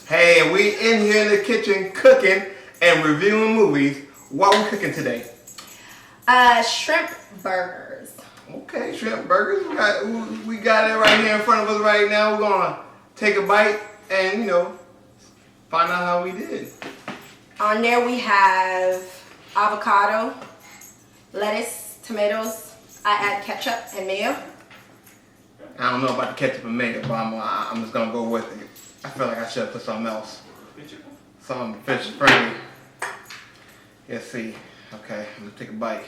Hey, we in here in the kitchen cooking and reviewing movies. What are we cooking today? Shrimp burgers. Okay, shrimp burgers. We got it right here in front of us right now. We're gonna take a bite and find out how we did. On there we have avocado, lettuce, tomatoes. I add ketchup and mayo. I don't know about the ketchup and mayo, but I'm just gonna go with it. I feel like I should have put something else. Something fish friendly. Let's see. Okay, I'm gonna take a bite.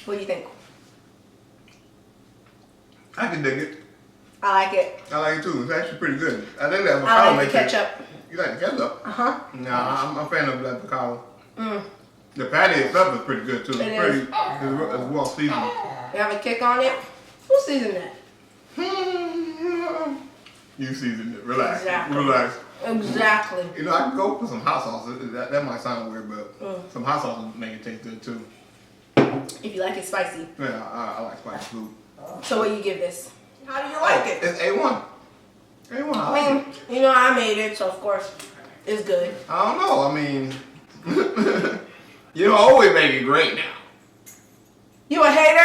What do you think? I can dig it. I like it. I like it too. It's actually pretty good. I think that avocado I like makes the ketchup. You like the ketchup? Uh-huh. Nah, I'm a fan of the avocado. The patty itself is pretty good too. It's well seasoned. You have a kick on it? Who seasoned that? You seasoned it. Relax. Exactly. Relax. Exactly. I can go for some hot sauce. That might sound weird, but some hot sauce would make it taste good too. If you like it spicy. Yeah, I like spicy food. So what do you give this? How do you like it? It's A1. A1. I mean, I made it, so of course it's good. I don't know. I mean, you don't always make it great now. You a hater?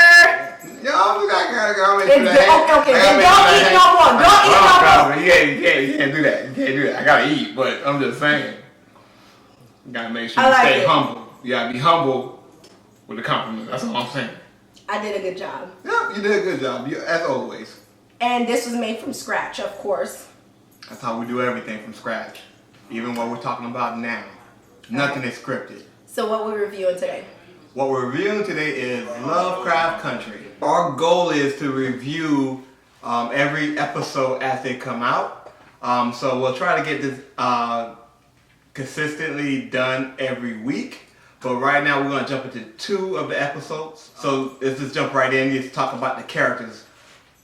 Yeah, I gotta make Okay, then don't eat no more. Don't eat no more. You can't do that. You can't do that. I gotta eat, but I'm just saying. You gotta make sure you stay humble. You gotta be humble with the compliment. That's all I'm saying. I did a good job. Yeah, you did a good job, as always. And this was made from scratch, of course. That's how we do everything from scratch. Even what we're talking about now. Nothing is scripted. So what we're reviewing today? What we're reviewing today is Lovecraft Country. Our goal is to review every episode as they come out. So we'll try to get this consistently done every week. But right now we're going to jump into 2 of the episodes. So let's just jump right in. Let's talk about the characters.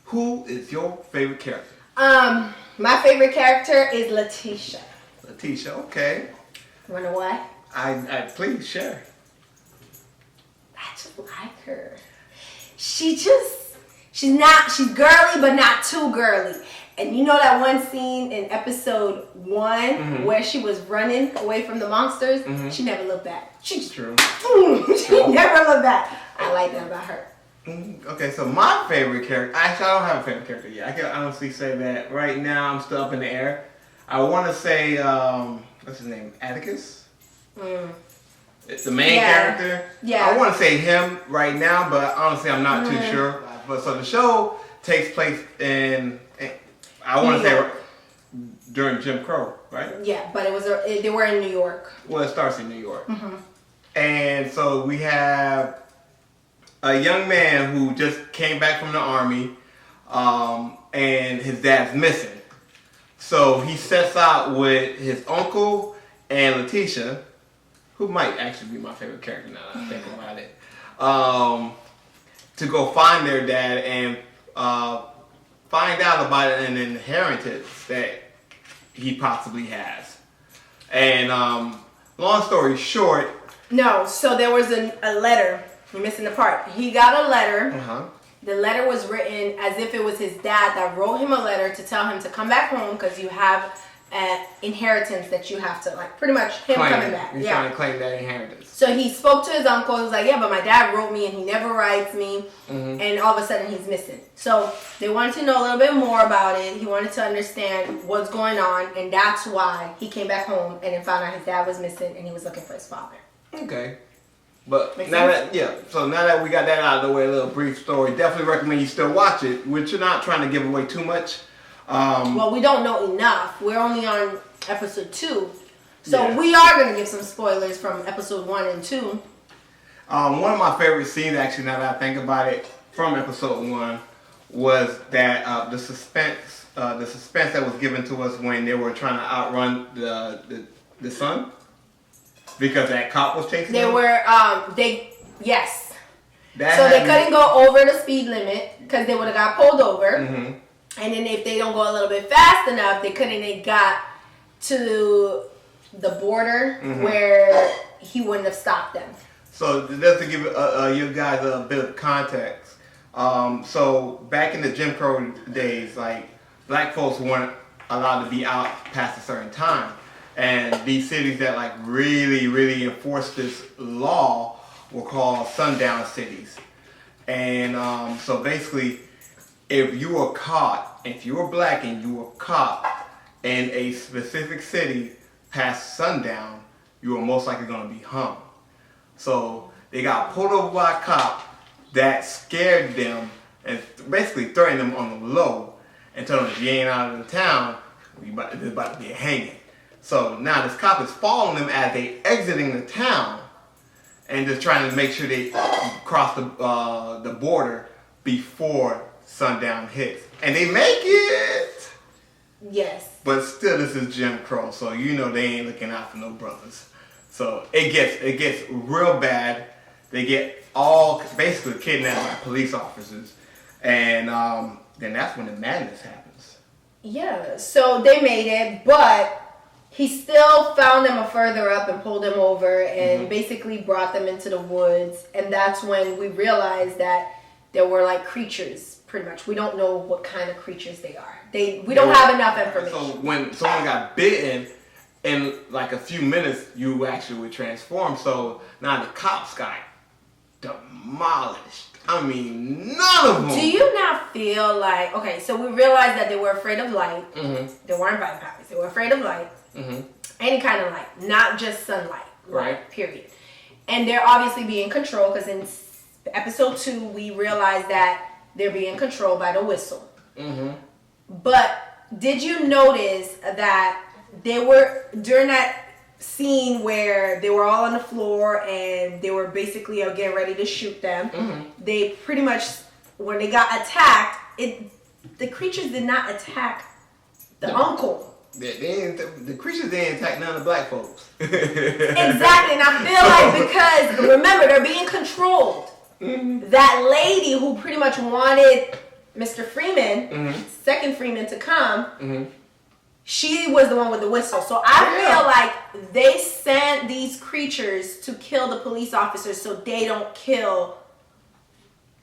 Who is your favorite character? My favorite character is Letitia. Letitia, okay. You wanna know why? I please share. I just like her. She's girly, but not too girly. And you know that one scene in episode 1 where she was running away from the monsters? She never looked back. True. She never looked back. I like that about her. Okay, so my favorite character, actually I don't have a favorite character yet. I can honestly say that right now I'm still up in the air. I want to say, what's his name, Atticus? It's the main character. Yeah. I want to say him right now, but honestly I'm not too sure. But so the show takes place in I want to say during Jim Crow, right? Yeah, but they were in New York. Well, it starts in New York. And so we have a young man who just came back from the army, and his dad's missing. So he sets out with his uncle and Letitia, who might actually be my favorite character now that I think about it, to go find their dad and find out about an inheritance that he possibly has. And long story short... No, so there was a letter. You're missing the part. He got a letter. The letter was written as if it was his dad that wrote him a letter to tell him to come back home because you have an inheritance that you have to, like, pretty much him coming back. He's trying to claim that inheritance. So he spoke to his uncle. He was like, yeah, but my dad wrote me and he never writes me. And all of a sudden he's missing. So they wanted to know a little bit more about it. He wanted to understand what's going on. And that's why he came back home and then found out his dad was missing and he was looking for his father. Okay. But now that we got that out of the way, a little brief story, definitely recommend you still watch it, which you're not trying to give away too much. Well, we don't know enough. We're only on episode 2. So we are going to give some spoilers from episode 1 and 2. One of my favorite scenes, actually, now that I think about it, from episode 1, was that the suspense that was given to us when they were trying to outrun the sun. Because that cop was chasing them? Yes. So they couldn't go over the speed limit because they would have got pulled over. And then if they don't go a little bit fast enough, they got to the border where he wouldn't have stopped them. So just to give you guys a bit of context, so back in the Jim Crow days, like black folks weren't allowed to be out past a certain time, and these cities that like really enforced this law were called sundown cities. And so basically, if you were black and you were caught in a specific city past sundown, you were most likely going to be hung. So they got pulled over by a cop that scared them and basically threatened them on the low and told them, if you ain't out of the town, there's about to be a hanging. So now this cop is following them as they exiting the town and just trying to make sure they cross the border before sundown hits. And they make it! Yes. But still, this is Jim Crow, so you know they ain't looking out for no brothers. So it gets real bad. They get all basically kidnapped by police officers, and then that's when the madness happens. Yeah. So they made it, but he still found them further up and pulled them over and basically brought them into the woods. And that's when we realized that there were like creatures. Pretty much, we don't know what kind of creatures they are. We don't have enough information. So when someone got bitten, in like a few minutes, you actually would transform. So now the cops got demolished. I mean, none of them. Do you not feel like, okay, so we realized that they were afraid of light. They weren't vampires. They were afraid of light. Any kind of light, not just sunlight. Right. Period. And they're obviously being controlled because in episode 2, we realized that they're being controlled by the whistle. But did you notice that they were, during that scene where they were all on the floor and they were basically getting ready to shoot them, they pretty much, when they got attacked, the creatures did not attack the uncle. The creatures didn't attack none of the black folks. Exactly, and I feel like because, remember, they're being controlled. That lady who pretty much wanted Mr. Freeman, second Freeman, to come, she was the one with the whistle. So I feel like they sent these creatures to kill the police officers so they don't kill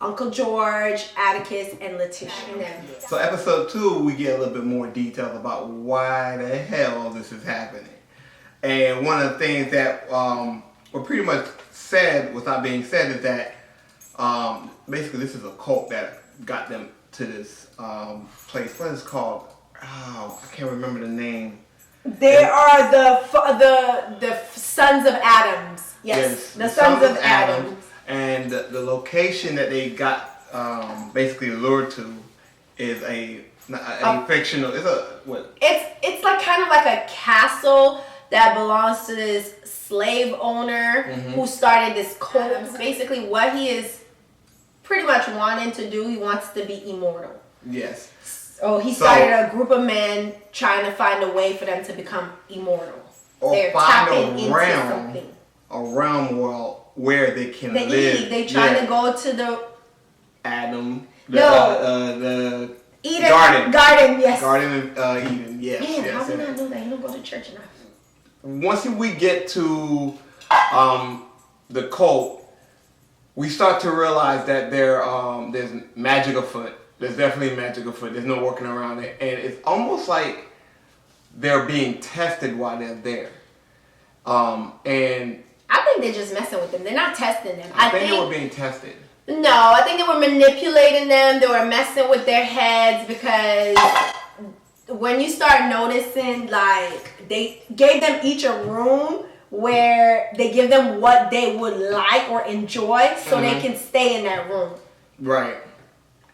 Uncle George, Atticus, and Letitia. So episode 2, we get a little bit more details about why the hell this is happening. And one of the things that were pretty much said without being said is that basically this is a cult that got them to this place. What is it called? Oh, I can't remember the name. They are the sons of Adams. Yes, the sons of Adams. And the location that they got basically lured to is a fictional. It's a what? It's like kind of like a castle that belongs to this slave owner who started this cult. Basically, what he is pretty much wanting to do, he wants to be immortal. Yes. So he started a group of men trying to find a way for them to become immortal. Or They're find tapping a realm where they can live. They trying to go to the Adam. the Eden Garden, yes. Garden of Eden, yes. Man, yes, how did I know that? You don't go to church enough. Once we get to the cult, we start to realize that there's magic afoot. There's definitely magic afoot. There's no working around it. And it's almost like they're being tested while they're there. And I think they're just messing with them. They're not testing them. I think they were being tested. No, I think they were manipulating them. They were messing with their heads because when you start noticing, like, they gave them each a room where they give them what they would like or enjoy so they can stay in that room. Right.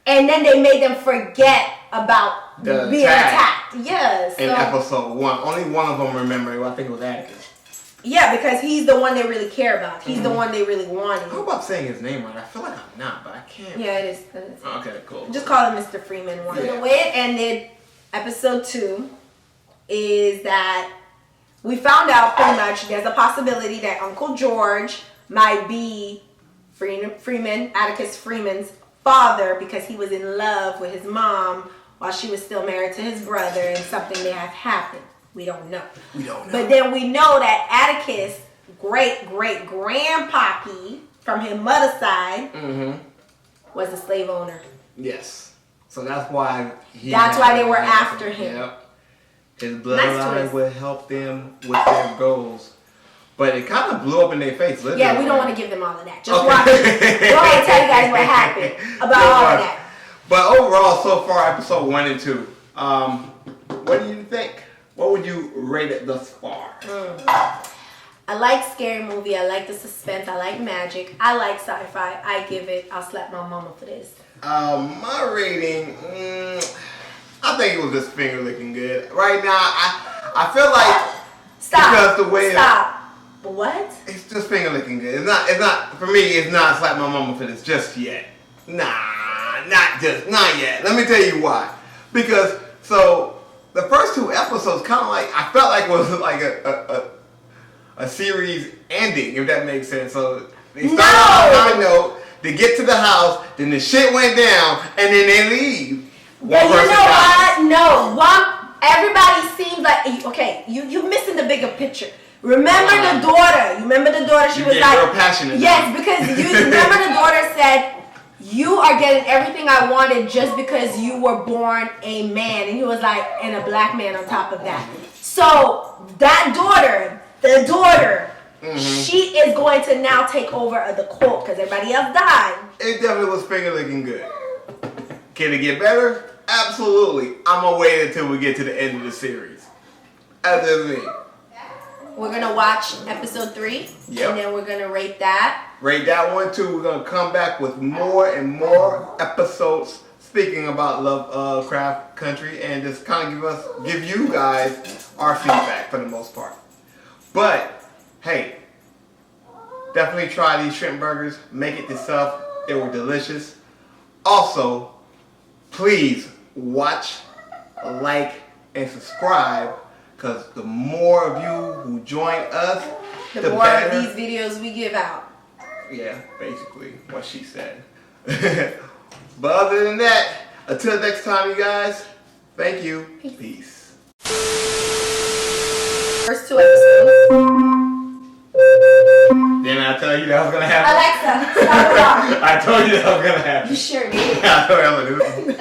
And then they made them forget about being attacked. Yes. In episode 1. Only one of them remember. I think it was Atticus. Yeah, because he's the one they really care about. He's the one they really wanted. How about saying his name right? I feel like I'm not, but I can't. Yeah, it is. Okay, cool. Just call him Mr. Freeman. So the way it ended, episode 2, is that we found out pretty much there's a possibility that Uncle George might be Freeman, Atticus Freeman's father, because he was in love with his mom while she was still married to his brother, and something may have happened. We don't know. We don't know. But then we know that Atticus' great-great-grandpappy from his mother's side was a slave owner. Yes. So that's why That's why they were after him. Yep. His bloodline would help them with their goals. But it kind of blew up in their face, literally. Yeah, we don't want to give them all of that. Just watch it. We don't want to tell you guys what happened about all of that. But overall, so far, episode 1 and 2, what do you think? What would you rate it thus far? I like scary movie. I like the suspense. I like magic. I like sci-fi. I'll slap my mama for this. My rating, I think it was just finger licking good. Right now, I feel like because the way What? It's just finger licking good. It's not for me. It's not slap my mama for this just yet. Nah, not yet. Let me tell you why. Because the first 2 episodes kind of like I felt like it was like a series ending, if that makes sense. So they start on a high note, they get to the house, then the shit went down, and then they leave. But you know what? No, everybody seems like okay. You're missing the bigger picture. Remember the daughter. You remember the daughter? She was like, real passionate. Yes, because you remember the daughter said, "You are getting everything I wanted just because you were born a man," and he was like, "And a black man on top of that." So that daughter, the daughter, she is going to now take over the cult because everybody else died. It definitely was finger licking good. Can it get better? Absolutely. I'm gonna wait until we get to the end of the series. As of me. We're gonna watch episode 3, and then we're gonna rate that. Rate that one too. We're gonna come back with more and more episodes speaking about Lovecraft Country and just kind of give you guys our feedback for the most part. But hey, definitely try these shrimp burgers. Make it yourself. They were delicious. Also, please watch, like, and subscribe. Because the more of you who join us, the more better. Of these videos we give out. Yeah, basically what she said. But other than that, until next time, you guys, thank you. Peace. First 2 episodes. Didn't I tell you that was going to happen? Alexa, stop it off. I told you that was going to happen. You sure did. I told you I was going to do it.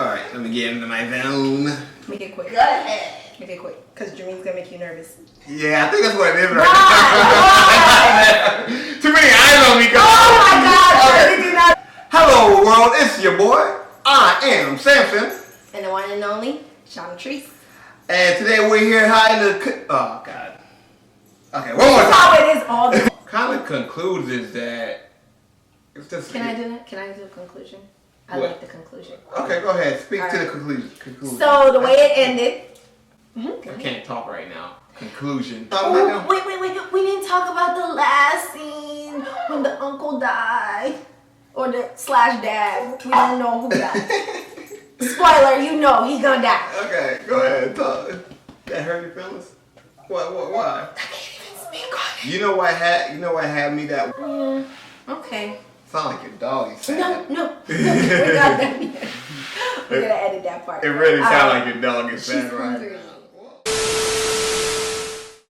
Alright, let me get into my zone. Make it quick. Go ahead. Make it quick, because Jermaine's gonna make you nervous. Yeah, I think that's what it is right now. Too many eyes on me. Oh my God! Right. Hello world, it's your boy. I am Samson. And the one and only, Shauna Treese. And today we're here hiding the... Oh God. Okay, one more time. That's how it is all the time. Kind of concludes is that... It's just, Can I do that? Can I do a conclusion? I like the conclusion. Okay, go ahead. Speak to the conclusion. So the way it ended... I can't talk right now. Conclusion. Oh, wait. We didn't talk about the last scene when the uncle died. Or the /dad. We don't know who died. Spoiler, you know he gonna die. Okay, go ahead. Talk. That hurt your feelings? What? Why? I can't even speak on it. You know what had me that... Yeah. Okay. Sound like your dog is sad. No. We're not done yet. We're gonna edit that part. It really sounds like your dog is sad, right? Hungry.